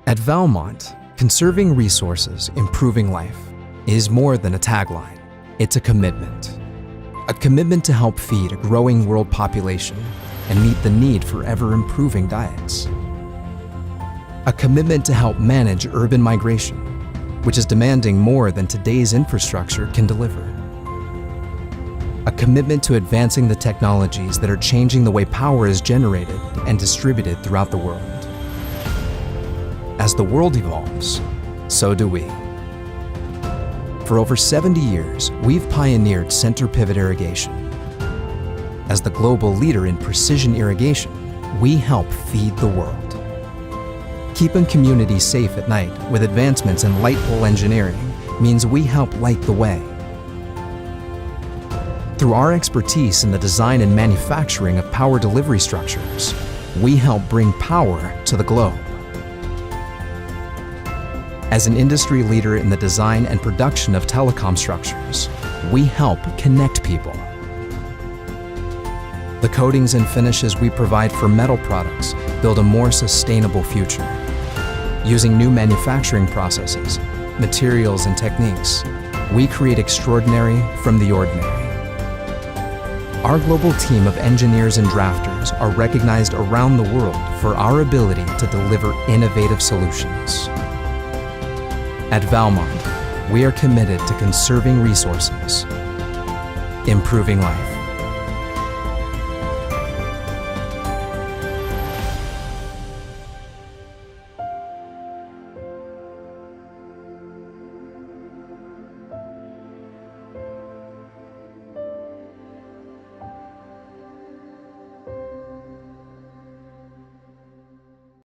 At Valmont, Conserving Resources, Improving Life is more than a tagline. It's a commitment. A commitment to help feed a growing world population and meet the need for ever-improving diets. A commitment to help manage urban migration, which is demanding more than today's infrastructure can deliver. A commitment to advancing the technologies that are changing the way power is generated and distributed throughout the world. As the world evolves, so do we. For over 70 years, we've pioneered center pivot irrigation. As the global leader in precision irrigation, we help feed the world. Keeping communities safe at night with advancements in light pole engineering means we help light the way. Through our expertise in the design and manufacturing of power delivery structures, we help bring power to the globe. As an industry leader in the design and production of telecom structures, we help connect people. The coatings and finishes we provide for metal products build a more sustainable future. Using new manufacturing processes, materials, and techniques, we create extraordinary from the ordinary. Our global team of engineers and drafters are recognized around the world for our ability to deliver innovative solutions. At Valmont, we are committed to conserving resources, improving life.